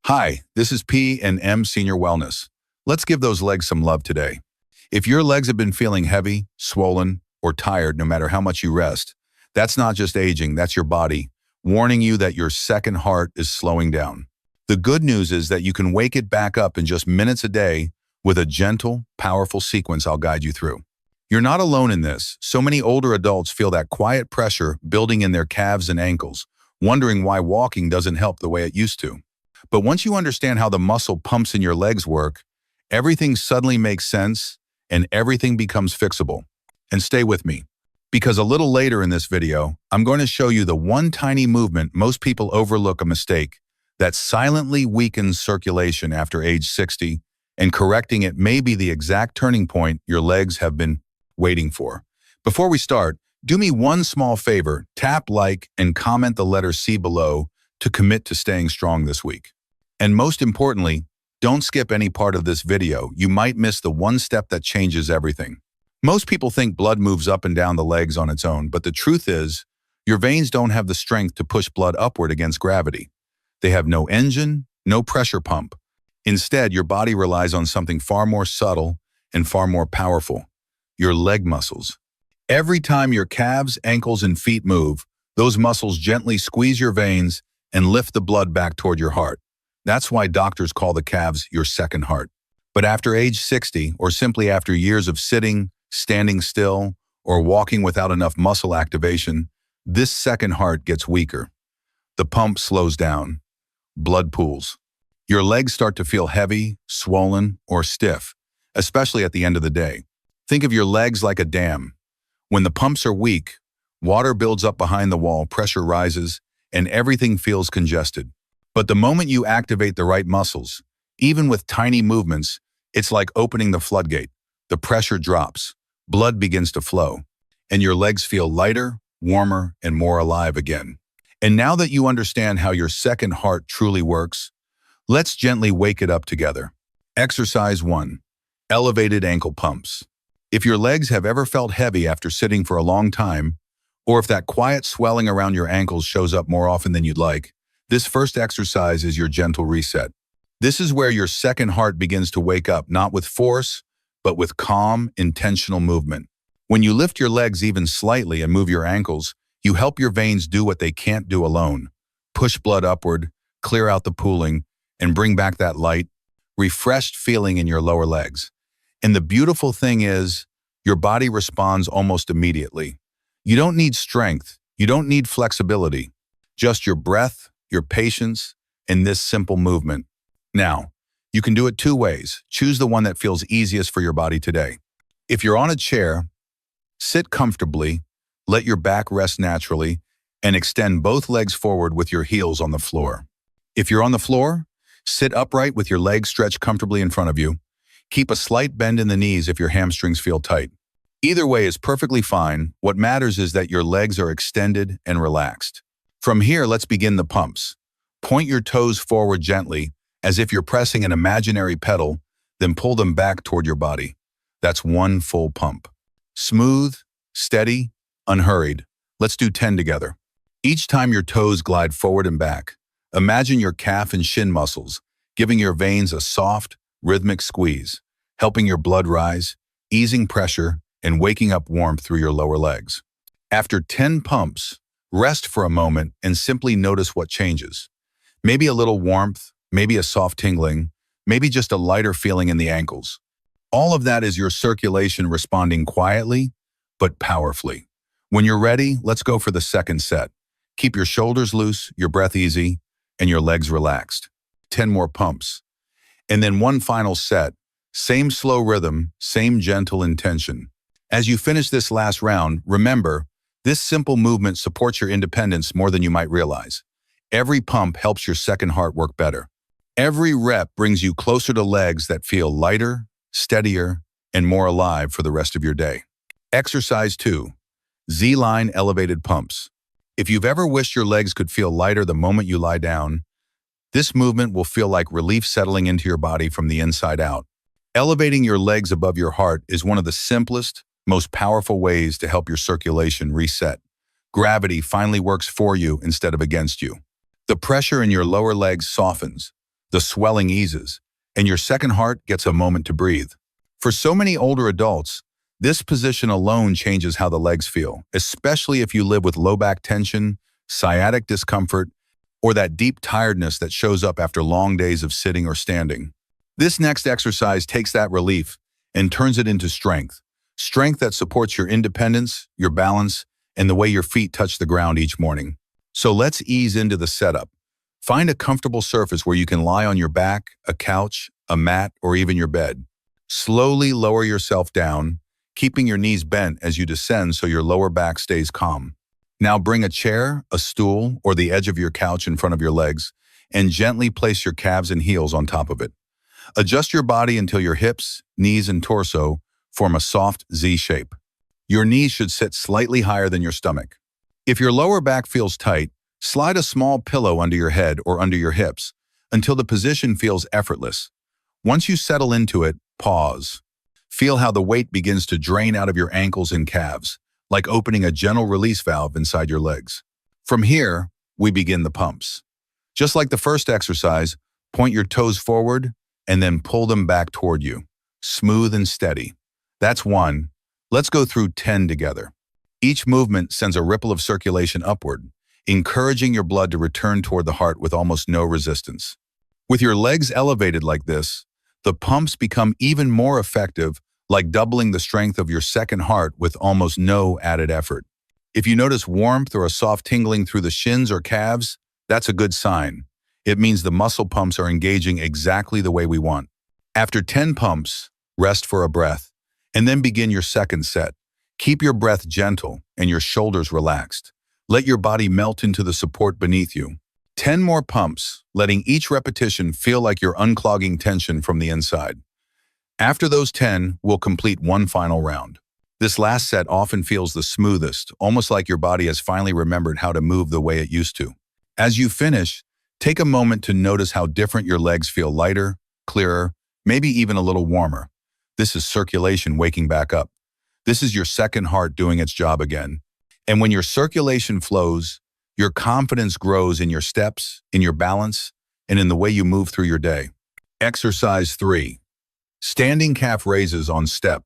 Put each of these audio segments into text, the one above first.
Hi, this is P&M Senior Wellness. Let's give those legs some love today. If your legs have been feeling heavy, swollen, or tired no matter how much you rest, that's not just aging, that's your body, warning you that your second heart is slowing down. The good news is that you can wake it back up in just minutes a day with a gentle, powerful sequence I'll guide you through. You're not alone in this. So many older adults feel that quiet pressure building in their calves and ankles, wondering why walking doesn't help the way it used to. But once you understand how the muscle pumps in your legs work, everything suddenly makes sense and everything becomes fixable. And stay with me, because a little later in this video, I'm going to show you the one tiny movement most people overlook a mistake that silently weakens circulation after age 60, and correcting it may be the exact turning point your legs have been waiting for. Before we start, do me one small favor, tap like and comment the letter C below to commit to staying strong this week. And most importantly, don't skip any part of this video. You might miss the one step that changes everything. Most people think blood moves up and down the legs on its own, but the truth is, your veins don't have the strength to push blood upward against gravity. They have no engine, no pressure pump. Instead, your body relies on something far more subtle and far more powerful: your leg muscles. Every time your calves, ankles, and feet move, those muscles gently squeeze your veins and lift the blood back toward your heart. That's why doctors call the calves your second heart. But after age 60, or simply after years of sitting, standing still, or walking without enough muscle activation, this second heart gets weaker. The pump slows down. Blood pools. Your legs start to feel heavy, swollen, or stiff, especially at the end of the day. Think of your legs like a dam. When the pumps are weak, water builds up behind the wall, pressure rises, and everything feels congested. But the moment you activate the right muscles, even with tiny movements, it's like opening the floodgate. The pressure drops, blood begins to flow, and your legs feel lighter, warmer, and more alive again. And now that you understand how your second heart truly works, let's gently wake it up together. Exercise 1. Elevated ankle pumps. If your legs have ever felt heavy after sitting for a long time, or if that quiet swelling around your ankles shows up more often than you'd like, this first exercise is your gentle reset. This is where your second heart begins to wake up, not with force, but with calm, intentional movement. When you lift your legs even slightly and move your ankles, you help your veins do what they can't do alone. Push blood upward, clear out the pooling, and bring back that light, refreshed feeling in your lower legs. And the beautiful thing is, your body responds almost immediately. You don't need strength, you don't need flexibility, just your breath, your patience, and this simple movement. Now, you can do it two ways. Choose the one that feels easiest for your body today. If you're on a chair, sit comfortably, let your back rest naturally, and extend both legs forward with your heels on the floor. If you're on the floor, sit upright with your legs stretched comfortably in front of you. Keep a slight bend in the knees if your hamstrings feel tight. Either way is perfectly fine. What matters is that your legs are extended and relaxed. From here, let's begin the pumps. Point your toes forward gently, as if you're pressing an imaginary pedal, then pull them back toward your body. That's one full pump. Smooth, steady, unhurried. Let's do 10 together. Each time your toes glide forward and back, imagine your calf and shin muscles, giving your veins a soft, rhythmic squeeze, helping your blood rise, easing pressure, and waking up warmth through your lower legs. After 10 pumps, rest for a moment and simply notice what changes. Maybe a little warmth, maybe a soft tingling, maybe just a lighter feeling in the ankles. All of that is your circulation responding quietly, but powerfully. When you're ready, let's go for the second set. Keep your shoulders loose, your breath easy, and your legs relaxed. 10 more pumps. And then one final set. Same slow rhythm, same gentle intention. As you finish this last round, remember, this simple movement supports your independence more than you might realize. Every pump helps your second heart work better. Every rep brings you closer to legs that feel lighter, steadier, and more alive for the rest of your day. Exercise 2. Z-line elevated pumps. If you've ever wished your legs could feel lighter the moment you lie down, this movement will feel like relief settling into your body from the inside out. Elevating your legs above your heart is one of the simplest, most powerful ways to help your circulation reset. Gravity finally works for you instead of against you. The pressure in your lower legs softens. the swelling eases, and your second heart gets a moment to breathe. For so many older adults, this position alone changes how the legs feel, especially if you live with low back tension, sciatic discomfort, or that deep tiredness that shows up after long days of sitting or standing. This next exercise takes that relief and turns it into strength. Strength that supports your independence, your balance, and the way your feet touch the ground each morning. So let's ease into the setup. Find a comfortable surface where you can lie on your back, a couch, a mat, or even your bed. Slowly lower yourself down, keeping your knees bent as you descend so your lower back stays calm. Now bring a chair, a stool, or the edge of your couch in front of your legs, and gently place your calves and heels on top of it. Adjust your body until your hips, knees, and torso form a soft Z shape. Your knees should sit slightly higher than your stomach. If your lower back feels tight, slide a small pillow under your head or under your hips until the position feels effortless. Once you settle into it, pause. Feel how the weight begins to drain out of your ankles and calves, like opening a gentle release valve inside your legs. From here, we begin the pumps. Just like the first exercise, point your toes forward and then pull them back toward you, smooth and steady. That's 1. Let's go through 10 together. Each movement sends a ripple of circulation upward, encouraging your blood to return toward the heart with almost no resistance. With your legs elevated like this, the pumps become even more effective, like doubling the strength of your second heart with almost no added effort. If you notice warmth or a soft tingling through the shins or calves, that's a good sign. It means the muscle pumps are engaging exactly the way we want. After 10 pumps, rest for a breath, and then begin your second set. Keep your breath gentle and your shoulders relaxed. Let your body melt into the support beneath you. 10 more pumps, letting each repetition feel like you're unclogging tension from the inside. After those 10, we'll complete one final round. This last set often feels the smoothest, almost like your body has finally remembered how to move the way it used to. As you finish, take a moment to notice how different your legs feel: lighter, clearer, maybe even a little warmer. This is circulation waking back up. This is your second heart doing its job again. And when your circulation flows, your confidence grows in your steps, in your balance, and in the way you move through your day. Exercise 3. Standing calf raises on step.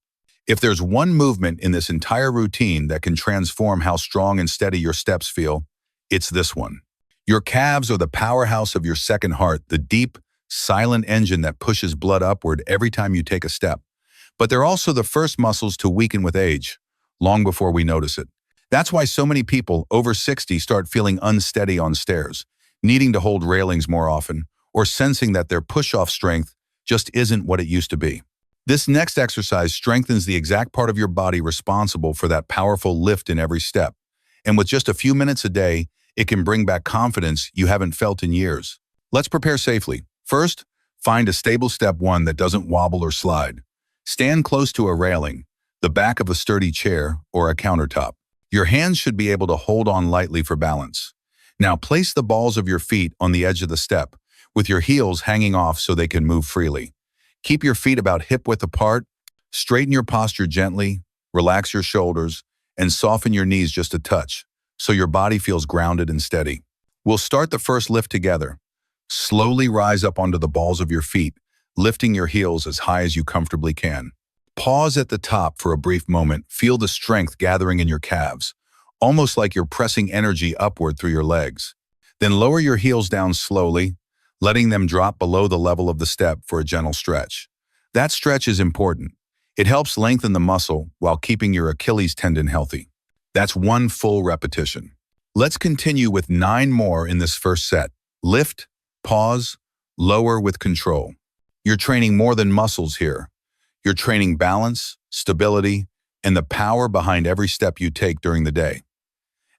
If there's one movement in this entire routine that can transform how strong and steady your steps feel, it's this one. Your calves are the powerhouse of your second heart, the deep, silent engine that pushes blood upward every time you take a step. But they're also the first muscles to weaken with age, long before we notice it. That's why so many people over 60 start feeling unsteady on stairs, needing to hold railings more often, or sensing that their push-off strength just isn't what it used to be. This next exercise strengthens the exact part of your body responsible for that powerful lift in every step. And with just a few minutes a day, it can bring back confidence you haven't felt in years. Let's prepare safely. First, find a stable step one that doesn't wobble or slide. Stand close to a railing, the back of a sturdy chair, or a countertop. Your hands should be able to hold on lightly for balance. Now place the balls of your feet on the edge of the step, with your heels hanging off so they can move freely. Keep your feet about hip-width apart, straighten your posture gently, relax your shoulders, and soften your knees just a touch, so your body feels grounded and steady. We'll start the first lift together. Slowly rise up onto the balls of your feet, lifting your heels as high as you comfortably can. Pause at the top for a brief moment. Feel the strength gathering in your calves, almost like you're pressing energy upward through your legs. Then lower your heels down slowly, letting them drop below the level of the step for a gentle stretch. That stretch is important. It helps lengthen the muscle while keeping your Achilles tendon healthy. That's one full repetition. Let's continue with 9 more in this first set. Lift, pause, lower with control. You're training more than muscles here. You're training balance, stability, and the power behind every step you take during the day.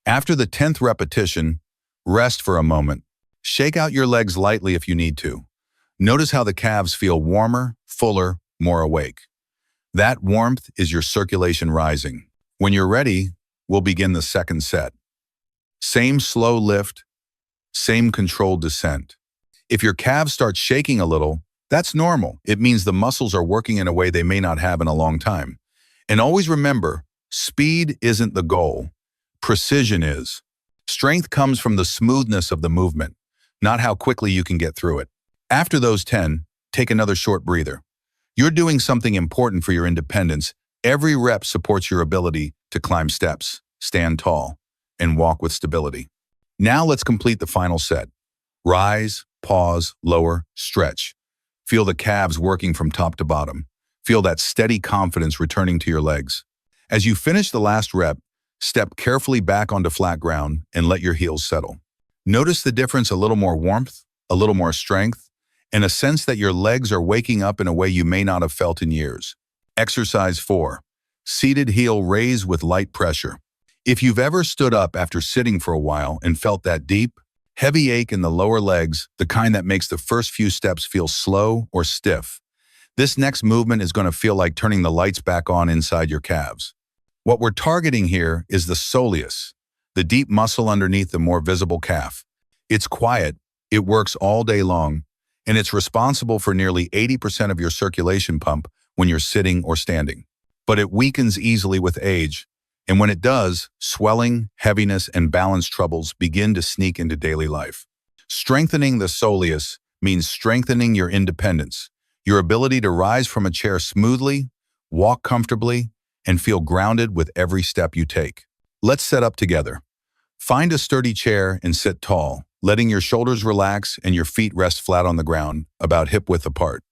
After the 10th repetition, rest for a moment. Shake out your legs lightly if you need to. Notice how the calves feel warmer, fuller, more awake. That warmth is your circulation rising. When you're ready, we'll begin the second set. Same slow lift, same controlled descent. If your calves start shaking a little, that's normal. It means the muscles are working in a way they may not have in a long time. And always remember, speed isn't the goal. Precision is. Strength comes from the smoothness of the movement, not how quickly you can get through it. After those 10, take another short breather. You're doing something important for your independence. Every rep supports your ability to climb steps, stand tall, and walk with stability. Now let's complete the final set. Rise, pause, lower, stretch. Feel the calves working from top to bottom. Feel that steady confidence returning to your legs. As you finish the last rep, step carefully back onto flat ground and let your heels settle. Notice the difference: a little more warmth, a little more strength, and a sense that your legs are waking up in a way you may not have felt in years. Exercise 4. Seated heel raise with light pressure. If you've ever stood up after sitting for a while and felt that deep, heavy ache in the lower legs, the kind that makes the first few steps feel slow or stiff, this next movement is going to feel like turning the lights back on inside your calves. What we're targeting here is the soleus, the deep muscle underneath the more visible calf. It's quiet, it works all day long, and it's responsible for nearly 80% of your circulation pump when you're sitting or standing. But it weakens easily with age, and when it does, swelling, heaviness, and balance troubles begin to sneak into daily life. Strengthening the soleus means strengthening your independence, your ability to rise from a chair smoothly, walk comfortably, and feel grounded with every step you take. Let's set up together. Find a sturdy chair and sit tall, letting your shoulders relax and your feet rest flat on the ground, about hip-width apart.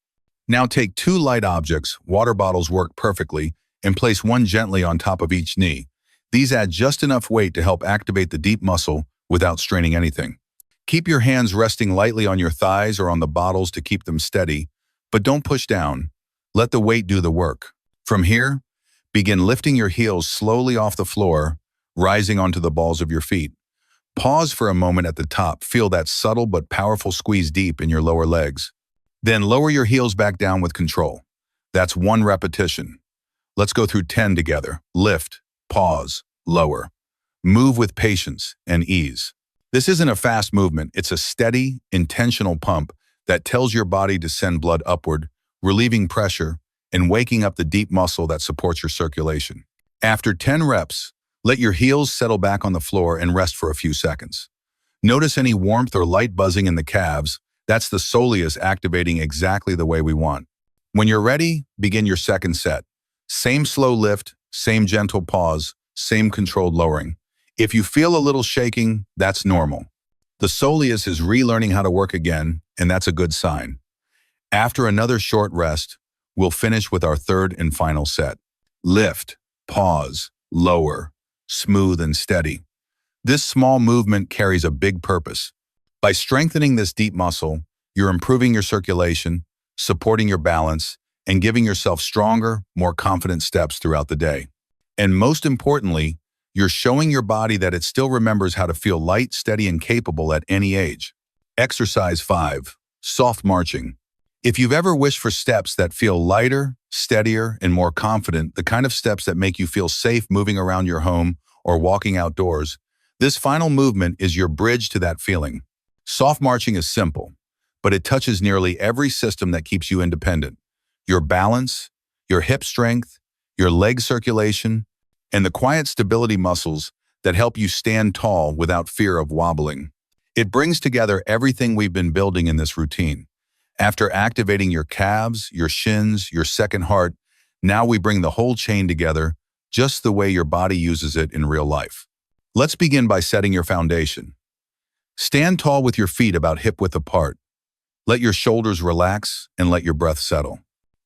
Now take 2 light objects, water bottles work perfectly, and place one gently on top of each knee. These add just enough weight to help activate the deep muscle without straining anything. Keep your hands resting lightly on your thighs or on the bottles to keep them steady, but don't push down. Let the weight do the work. From here, begin lifting your heels slowly off the floor, rising onto the balls of your feet. Pause for a moment at the top. Feel that subtle but powerful squeeze deep in your lower legs. Then lower your heels back down with control. That's 1 repetition. Let's go through 10 together. Lift, pause, lower. Move with patience and ease. This isn't a fast movement. It's a steady, intentional pump that tells your body to send blood upward, relieving pressure and waking up the deep muscle that supports your circulation. After 10 reps, let your heels settle back on the floor and rest for a few seconds. Notice any warmth or light buzzing in the calves. That's the soleus activating exactly the way we want. When you're ready, begin your second set. Same slow lift, same gentle pause, same controlled lowering. If you feel a little shaking, that's normal. The soleus is relearning how to work again, and that's a good sign. After another short rest, we'll finish with our third and final set. Lift, pause, lower, smooth and steady. This small movement carries a big purpose. By strengthening this deep muscle, you're improving your circulation, supporting your balance, and giving yourself stronger, more confident steps throughout the day. And most importantly, you're showing your body that it still remembers how to feel light, steady, and capable at any age. Exercise 5. Soft marching. If you've ever wished for steps that feel lighter, steadier, and more confident, the kind of steps that make you feel safe moving around your home or walking outdoors, this final movement is your bridge to that feeling. Soft marching is simple, but it touches nearly every system that keeps you independent. Your balance, your hip strength, your leg circulation, and the quiet stability muscles that help you stand tall without fear of wobbling. It brings together everything we've been building in this routine. After activating your calves, your shins, your second heart, now we bring the whole chain together just the way your body uses it in real life. Let's begin by setting your foundation. Stand tall with your feet about hip-width apart. Let your shoulders relax and let your breath settle.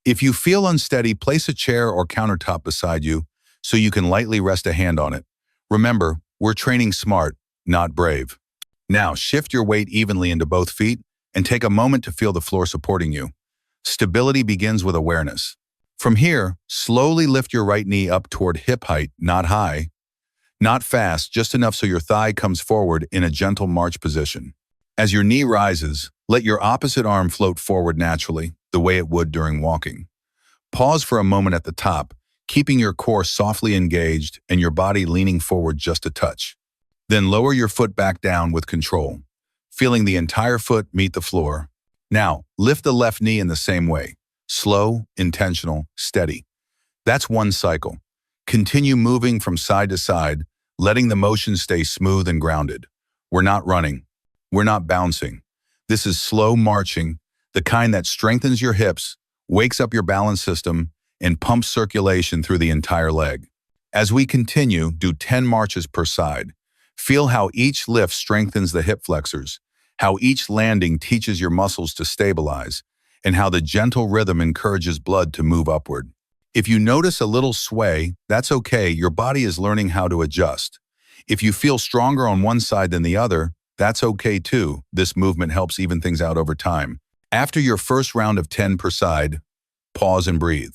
If you feel unsteady, place a chair or countertop beside you so you can lightly rest a hand on it. Remember, we're training smart, not brave. Now, shift your weight evenly into both feet and take a moment to feel the floor supporting you. Stability begins with awareness. From here, slowly lift your right knee up toward hip height, not high, not fast, just enough so your thigh comes forward in a gentle march position. As your knee rises, let your opposite arm float forward naturally, the way it would during walking. Pause for a moment at the top, keeping your core softly engaged and your body leaning forward just a touch. Then lower your foot back down with control, feeling the entire foot meet the floor. Now, lift the left knee in the same way. Slow, intentional, steady. That's one cycle. Continue moving from side to side, letting the motion stay smooth and grounded. We're not running. We're not bouncing. This is slow marching the kind that strengthens your hips, wakes up your balance system, and pumps circulation through the entire leg. As we continue, do 10 marches per side. Feel how each lift strengthens the hip flexors, how each landing teaches your muscles to stabilize, and how the gentle rhythm encourages blood to move upward. If you notice a little sway, that's okay, your body is learning how to adjust. If you feel stronger on one side than the other, that's okay too. This movement helps even things out over time. After your first round of 10 per side, pause and breathe.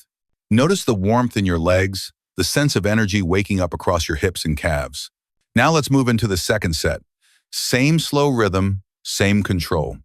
Notice the warmth in your legs, the sense of energy waking up across your hips and calves. Now let's move into the second set. Same slow rhythm, same control.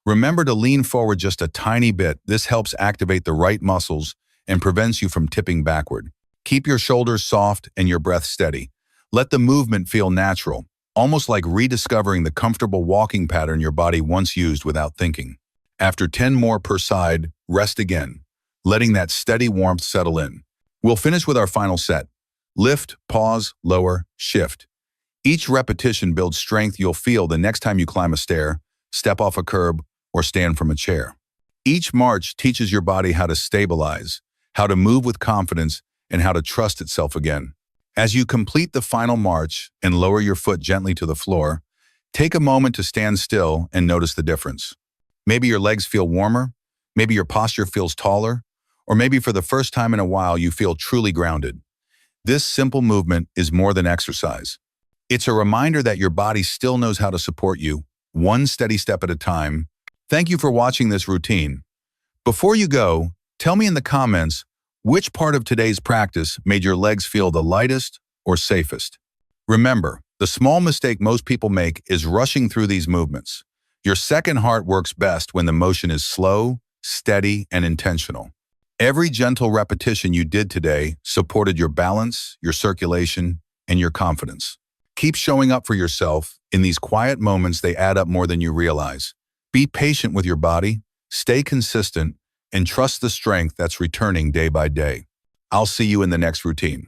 Remember to lean forward just a tiny bit. This helps activate the right muscles and prevents you from tipping backward. Keep your shoulders soft and your breath steady. Let the movement feel natural, almost like rediscovering the comfortable walking pattern your body once used without thinking. After 10 more per side, rest again, letting that steady warmth settle in. We'll finish with our final set. Lift, pause, lower, shift. Each repetition builds strength you'll feel the next time you climb a stair, step off a curb, or stand from a chair. Each march teaches your body how to stabilize, how to move with confidence, and how to trust itself again. As you complete the final march and lower your foot gently to the floor, take a moment to stand still and notice the difference. Maybe your legs feel warmer, maybe your posture feels taller, or maybe for the first time in a while you feel truly grounded. This simple movement is more than exercise. It's a reminder that your body still knows how to support you, one steady step at a time. Thank you for watching this routine. Before you go, tell me in the comments which part of today's practice made your legs feel the lightest or safest. Remember, the small mistake most people make is rushing through these movements. Your second heart works best when the motion is slow, steady, and intentional. Every gentle repetition you did today supported your balance, your circulation, and your confidence. Keep showing up for yourself. In these quiet moments, they add up more than you realize. Be patient with your body, stay consistent, and trust the strength that's returning day by day. I'll see you in the next routine.